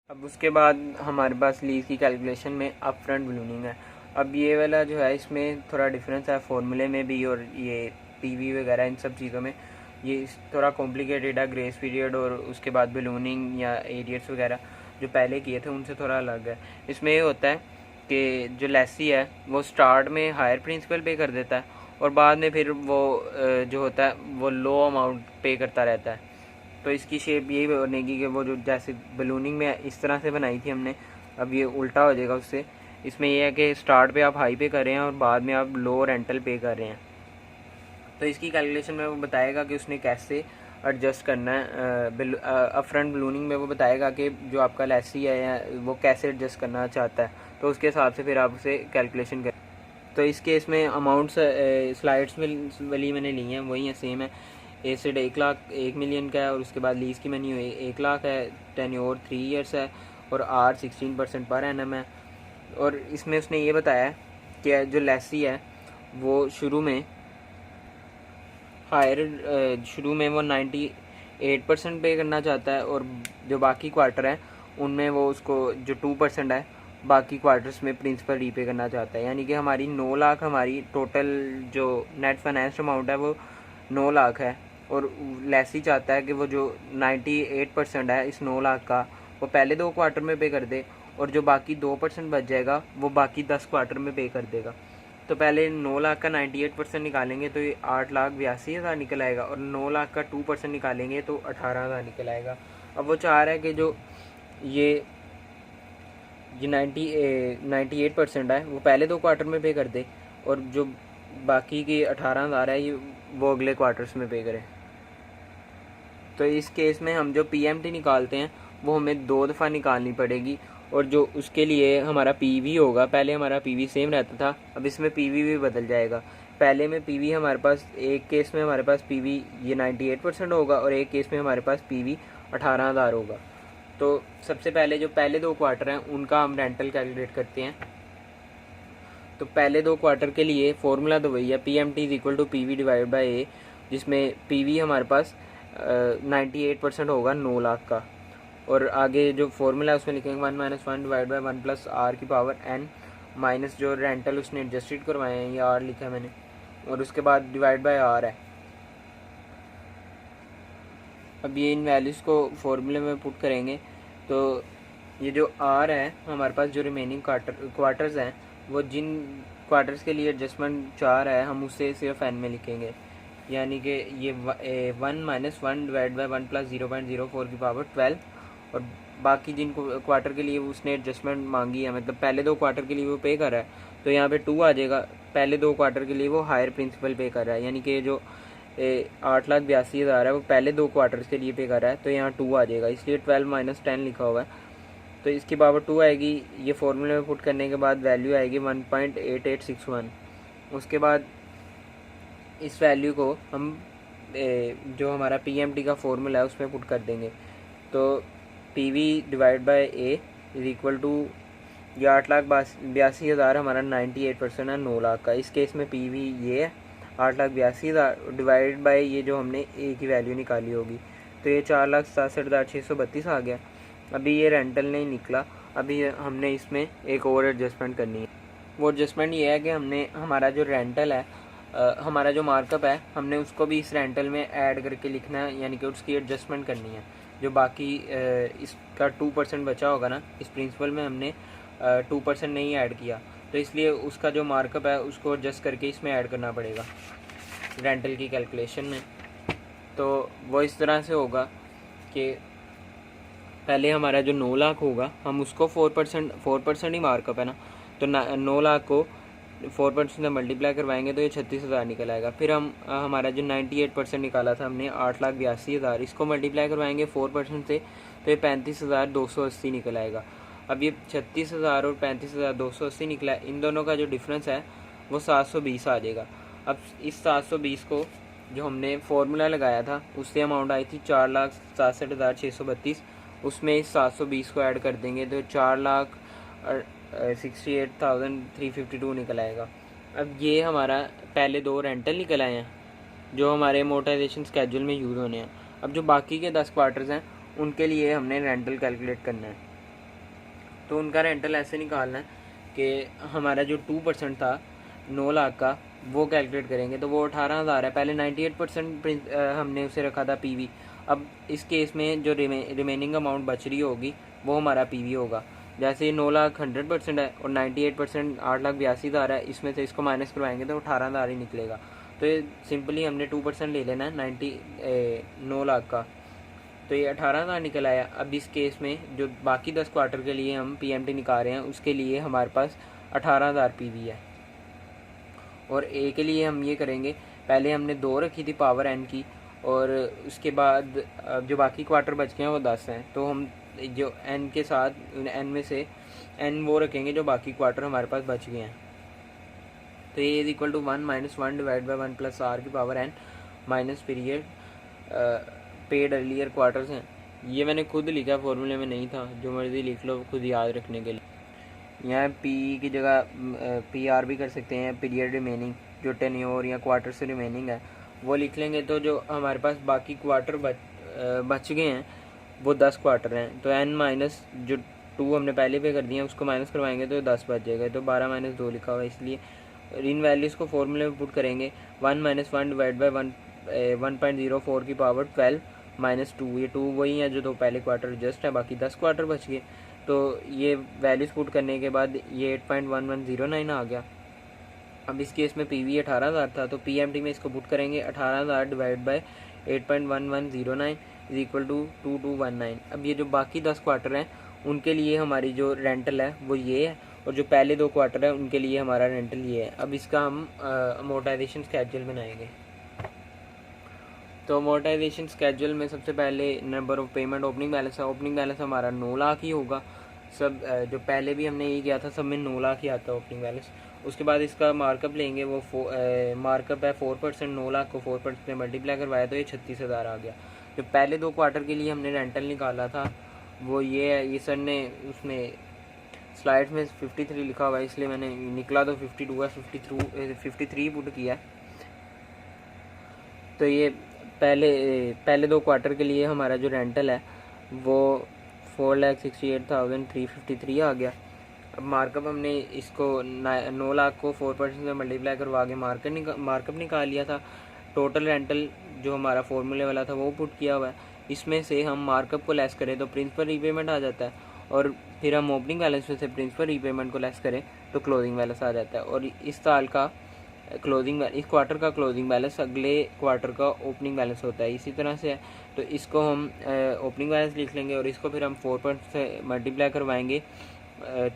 अब उसके बाद हमारे पास लीज की कैलकुलेशन में अप फ्रंट बलूनिंग है। अब ये वाला जो है इसमें थोड़ा डिफरेंस है फॉर्मूले में भी और ये पीवी वगैरह इन सब चीज़ों में। ये थोड़ा कॉम्प्लिकेटेड है। ग्रेस पीरियड और उसके बाद बलूनिंग या एरियर्स वगैरह जो पहले किए थे उनसे थोड़ा अलग है। इसमें ये होता है कि जो लेसी है वो स्टार्ट में हायर प्रिंसिपल पे कर देता है और बाद में फिर वो जो होता है वो लो अमाउंट पे करता रहता है। तो इसकी शेप यही बनेगी कि वो जो जैसे बलूनिंग में इस तरह से बनाई थी हमने, अब ये उल्टा हो जाएगा उससे। इसमें यह है कि स्टार्ट पे आप हाई पे कर रहे हैं और बाद में आप लो रेंटल पे कर रहे हैं। तो इसकी कैलकुलेशन में वो बताएगा कि उसने कैसे एडजस्ट करना है। अपफ्रंट बलूनिंग में वो बताएगा कि जो आपका लेसी है या वो कैसे एडजस्ट करना चाहता है, तो उसके हिसाब से फिर आप उसे कैलकुलेशन करें। तो इस केस में अमाउंट्स स्लाइड्स में वाली मैंने ली हैं वही है, सेम है। एसिड 1 मिलियन का है और उसके बाद लीज की मनी 1 लाख है, टेन्योर 3 ईयर्स है और आर 16% पर एनम है। और इसमें उसने ये बताया कि जो लेसी है वो शुरू में वो 98% पे करना चाहता है और जो बाकी क्वार्टर है उनमें वो उसको जो 2% है बाकी क्वार्टर्स में प्रिंसिपल रीपे करना चाहता है। यानी कि हमारी 9 लाख हमारी टोटल जो नेट फाइनेंस अमाउंट है वो 9 लाख है और लेसी चाहता है कि वो जो 98% है इस 9 लाख का वो पहले 2 क्वार्टर में पे कर दे और जो बाकी 2% बच जाएगा वो बाकी 10 क्वार्टर में पे कर देगा। तो पहले 9 लाख का 98% निकालेंगे तो ये 8,82,000 निकल आएगा और 9 लाख का 2% निकालेंगे तो 18,000 निकल आएगा। अब वो चाह रहा है कि जो ये 98% है वो पहले 2 क्वार्टर में पे कर दे और जो बाकी की 18,000 है ये वो अगले क्वार्टर्स में पे करे। तो इस केस में हम जो पीएमटी निकालते हैं वो हमें 2 दफ़ा निकालनी पड़ेगी और जो उसके लिए हमारा पीवी होगा, पहले हमारा पीवी सेम रहता था, अब इसमें पीवी भी बदल जाएगा। पहले में पीवी हमारे पास एक केस में हमारे पास पीवी ये 98% होगा और एक केस में हमारे पास पीवी 18,000 होगा। तो सबसे पहले जो पहले 2 क्वार्टर हैं उनका हम रेंटल कैलकुलेट करते हैं। तो पहले 2 क्वार्टर के लिए फॉर्मूला तो वही है, PMT is equal to PV divide by A, जिसमें पीवी हमारे पास 98% होगा 9 लाख का और आगे जो फॉर्मूला है उसमें लिखेंगे 1 - 1 डिवाइड बाई 1 प्लस आर की पावर एन माइनस जो रेंटल उसने एडजस्टेड करवाए हैं ये आर लिखा है मैंने और उसके बाद डिवाइड बाय आर है। अब ये इन वैल्यूज़ को फॉर्मूले में पुट करेंगे तो ये जो आर है हमारे पास जो रिमेनिंग क्वार्टर्स हैं वो जिन क्वार्टर्स के लिए एडजस्टमेंट 4 है हम उसे सिर्फ एन में लिखेंगे। यानी कि ये 1 - 1 डिवाइड बाई 1 प्लस 0.04 की पावर 12 और बाकी जिन क्वार्टर के लिए उसने एडजस्टमेंट मांगी है, मतलब पहले 2 क्वार्टर के लिए वो पे कर रहा है तो यहाँ पे 2 आ जाएगा। पहले 2 क्वार्टर के लिए वो हायर प्रिंसिपल पे कर रहा है, यानी कि जो 8,82,000 है वो पहले 2 क्वार्टर्स के लिए पे कर रहा है तो यहाँ 2 आ जाएगा, इसलिए 12 - 10 लिखा हुआ है। तो इसकी पावर 2 आएगी। ये फॉर्मूले में पुट करने के बाद वैल्यू आएगी 1.8861। उसके बाद इस वैल्यू को हम जो हमारा पीएमटी का फॉर्मूला है उसमें पुट कर देंगे। तो PV divide by A is equal to ये 8,82,000 हमारा 98% है 9 लाख का। इस केस में पीवी ये है 8,82,000 डिवाइड बाय ये जो हमने ए की वैल्यू निकाली होगी तो ये 4,67,632 आ गया। अभी ये रेंटल नहीं निकला, अभी हमने इसमें एक और एडजस्टमेंट करनी है। वो एडजस्टमेंट ये है कि हमने हमारा जो रेंटल है हमारा जो मार्कअप है हमने उसको भी इस रेंटल में ऐड करके लिखना है, यानी कि उसकी एडजस्टमेंट करनी है। जो बाकी इसका 2% बचा होगा ना इस प्रिंसिपल में हमने 2% नहीं ऐड किया तो इसलिए उसका जो मार्कअप है उसको एडजस्ट करके इसमें ऐड करना पड़ेगा रेंटल की कैलकुलेशन में। तो वो इस तरह से होगा कि पहले हमारा जो 9 लाख होगा हम उसको 4% ही मार्कअप है ना, तो 9 लाख को 4% से मल्टीप्लाई करवाएंगे तो ये 36,000 निकल आएगा। फिर हम हमारा जो 98% निकाला था हमने 8,82,000 इसको मल्टीप्लाई करवाएंगे 4% से तो ये 35,280 निकल आएगा। अब ये 36,000 और 35,280 निकला है, इन दोनों का जो डिफरेंस है वो 720 आ जाएगा। अब इस 720 को जो हमने फॉर्मूला लगाया था उससे अमाउंट आई थी 4,67,632, उसमें इस 720 को ऐड कर देंगे तो 4,68,352 निकल आएगा। अब ये हमारा पहले 2 रेंटल निकल आए हैं जो हमारे मोटाइजेशन स्केड्यूल में यूज़ होने हैं। अब जो बाकी के 10 क्वार्टर्स हैं उनके लिए हमने रेंटल कैलकुलेट करना है। तो उनका रेंटल ऐसे निकालना है कि हमारा जो 2% था 9 लाख का वो कैलकुलेट करेंगे तो वो 18,000 है। पहले 98% हमने उसे रखा था पीवी। अब इस केस में जो रिमेनिंग अमाउंट बच रही होगी वो हमारा पीवी होगा। जैसे 9 लाख 100% है और 98% 8,82,000 है, इसमें से इसको माइनस करवाएंगे तो 18,000 ही निकलेगा। तो ये सिंपली हमने 2% ले लेना है 9 लाख का, तो ये 18,000 निकल आया। अब इस केस में जो बाकी 10 क्वार्टर के लिए हम पीएमटी निकाल रहे हैं उसके लिए हमारे पास 18,000 पीवी है। और ए के लिए हम ये करेंगे, पहले हमने 2 रखी थी पावर एन की, और उसके बाद जो बाकी क्वार्टर बच गए हैं वो 10 हैं, तो हम जो एन के साथ एन में से एन वो रखेंगे जो बाकी क्वार्टर हमारे पास बच गए हैं। तो ये is equal to 1 - 1 divide by 1 + R की power N minus period paid earlier quarters हैं। ये मैंने खुद लिखा, फॉर्मूले में नहीं था, जो मर्जी लिख लो खुद याद रखने के लिए। यहाँ पी की जगह पी आर भी कर सकते हैं, पीरियड रिमेनिंग, जो टेन्योर या क्वार्टर से रिमेनिंग है वो लिख लेंगे। तो जो हमारे पास बाकी क्वार्टर बच गए हैं वो 10 क्वार्टर हैं, तो एन माइनस जो 2 हमने पहले पे कर दिए उसको माइनस करवाएंगे तो 10 बच जाएगा, तो 12 - 2 लिखा हुआ है। इसलिए इन वैल्यूज़ को फॉर्मूले में पुट करेंगे। 1 - 1 डिवाइड बाई 1.04 की पावर 12 - 2, ये 2 वही है जो 2 पहले क्वार्टर जस्ट है, बाकी 10 क्वार्टर बच गए। तो ये वैल्यूज़ पुट करने के बाद ये 8.1109 आ गया। अब इस केस में पीवी 18,000 था, तो पीएमटी में इसको पुट करेंगे 18,000 divide by 8.1109 is equal to 2219। अब ये जो बाकी 10 क्वार्टर हैं उनके लिए हमारी जो रेंटल है वो ये है, और जो पहले 2 क्वार्टर है उनके लिए हमारा रेंटल ये है। अब इसका हम अमोर्टाइजेशन स्केड्यूल बनाएंगे। तो अमोर्टाइजेशन स्केड्यूल में सबसे पहले number of payment opening balance है। ओपनिंग बैलेंस हमारा 9 लाख ही होगा। सब जो पहले भी हमने ये किया था सब में 9 लाख ही आता है ओपनिंग बैलेंस। उसके बाद इसका मार्कअप लेंगे, वो मार्कअप है 4%। 9 लाख को 4% से मल्टीप्लाई करवाया तो ये 36,000 आ गया। जो पहले 2 क्वार्टर के लिए हमने रेंटल निकाला था वो ये है। ये सर ने उसमें स्लाइड्स में 53 लिखा हुआ है, इसलिए मैंने निकला तो 52 है, 53 पुट किया। तो ये पहले 2 क्वार्टर के लिए हमारा जो रेंटल है वो 4,68,353 आ गया। अब मार्कअप हमने इसको 9 लाख को 4% से मल्टीप्लाई करवा के मार्कअप निकाल लिया था। टोटल रेंटल जो हमारा फॉर्मूले वाला था वो पुट किया हुआ है। इसमें से हम मार्कअप को लेस करें तो प्रिंसिपल रीपेमेंट आ जाता है, और फिर हम ओपनिंग बैलेंस में से प्रिंसिपल रीपेमेंट को लेस करें तो क्लोजिंग बैलेंस आ जाता है। और इस साल का इस क्वार्टर का क्लोजिंग बैलेंस अगले क्वार्टर का ओपनिंग बैलेंस होता है। इसी तरह से है, तो इसको हम ओपनिंग बैलेंस लिख लेंगे और इसको फिर हम 4% से मल्टीप्लाई करवाएंगे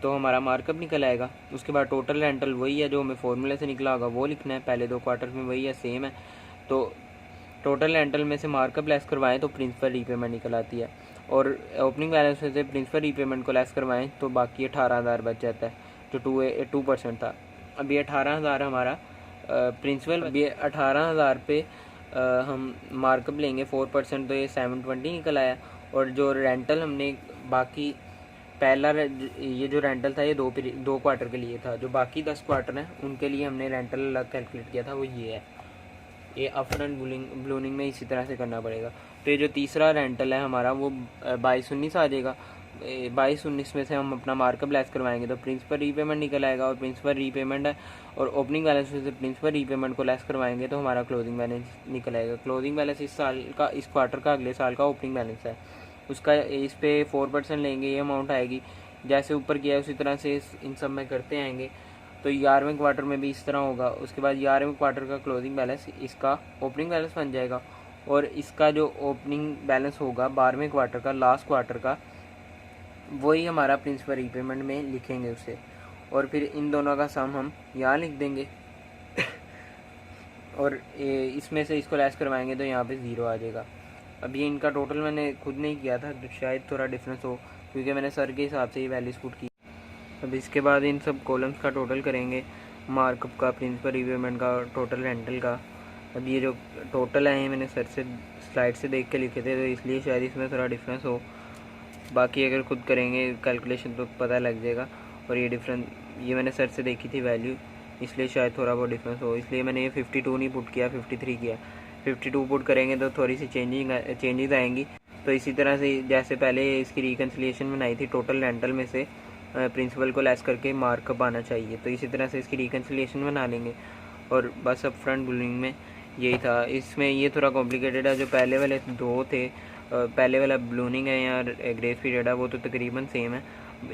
तो हमारा मार्कअप निकल आएगा। उसके बाद टोटल रेंटल वही है जो हमें फॉर्मूले से निकला होगा वो लिखना है। पहले 2 क्वार्टर में वही है, सेम है। तो टोटल रेंटल में से मार्कअप लेस करवाएं तो प्रिंसिपल रीपेमेंट निकल आती है, और ओपनिंग बैलेंस में से प्रिंसिपल रीपेमेंट को लेस करवाएं तो बाकी 18,000 बच जाता है, जो 2% था। अभी 18,000 हमारा प्रिंसिपल। अभी 18,000 पे हम मार्कअप लेंगे 4%, तो ये 720 निकल आया। और जो रेंटल हमने बाकी पहला ये जो रेंटल था ये 2 क्वार्टर के लिए था। जो बाकी 10 क्वार्टर हैं उनके लिए हमने रेंटल अलग कैलकुलेट किया था, वो ये है। ये अपफ्रंट ब्लूनिंग में इसी तरह से करना पड़ेगा। तो ये जो तीसरा रेंटल है हमारा वो 22-19 आ जाएगा। 22-19 में से हम अपना मार्कअप लेस करवाएंगे तो प्रिंसिपल रीपेमेंट निकल आएगा, और प्रिंसिपल रीपेमेंट है और ओपनिंग बैलेंस में से प्रिंसिपल रीपेमेंट को लेस करवाएंगे तो हमारा क्लोजिंग बैलेंस निकल आएगा। क्लोजिंग बैलेंस इस साल का, इस क्वार्टर का अगले साल का ओपनिंग बैलेंस है, उसका इस पे 4% लेंगे, ये अमाउंट आएगी। जैसे ऊपर किया है उसी तरह से इन सब में करते आएंगे। तो 11वें क्वार्टर में भी इस तरह होगा। उसके बाद 11वें क्वार्टर का क्लोजिंग बैलेंस इसका ओपनिंग बैलेंस बन जाएगा, और इसका जो ओपनिंग बैलेंस होगा 12वें क्वार्टर का, लास्ट क्वार्टर का, वही हमारा प्रिंसिपल रीपेमेंट में लिखेंगे उसे, और फिर इन दोनों का सम हम यहाँ लिख देंगे और इसमें से इसको लेस करवाएंगे तो यहाँ पे 0 आ जाएगा। अब ये इनका टोटल मैंने खुद नहीं किया था तो शायद थोड़ा डिफरेंस हो, क्योंकि मैंने सर के हिसाब से ये वैल्यूज पुट की। अब इसके बाद इन सब कॉलम्स का टोटल करेंगे, मार्कअप का, प्रिंसिपल रीपेमेंट का, टोटल रेंटल का। अब ये जो टोटल है मैंने सर से स्लाइड से देख के लिखे थे, तो इसलिए शायद इसमें थोड़ा डिफरेंस हो। बाकी अगर खुद करेंगे कैलकुलेशन तो पता लग जाएगा। और ये डिफरेंस ये मैंने सर से देखी थी वैल्यू, इसलिए शायद थोड़ा बहुत डिफरेंस हो, इसलिए मैंने ये 52 नहीं पुट किया, 53 किया। 52 पुट करेंगे तो थोड़ी सी चेंजेस आएंगी। तो इसी तरह से जैसे पहले इसकी रिकन्सिलिएशन बनाई थी टोटल रेंटल में से प्रिंसिपल को लेस करके मार्कअप आना चाहिए। तो इसी तरह से इसकी रिकन्सिलिएशन बना लेंगे। और बस अब फ्रंट बलूनिंग में यही था। इसमें ये थोड़ा कॉम्प्लिकेटेड है, जो पहले वाले दो थे, पहले वाला बलूनिंग है या ग्रेस पीरियड है, वो तो तकरीबन सेम है।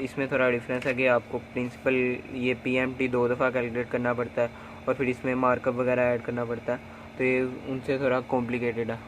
इसमें थोड़ा डिफरेंस है कि आपको प्रिंसिपल ये PMT 2 दफ़ा कैलकुलेट करना पड़ता है और फिर इसमें मार्कअप वगैरह ऐड करना पड़ता है, तो ये उनसे थोड़ा कॉम्प्लिकेटेड है।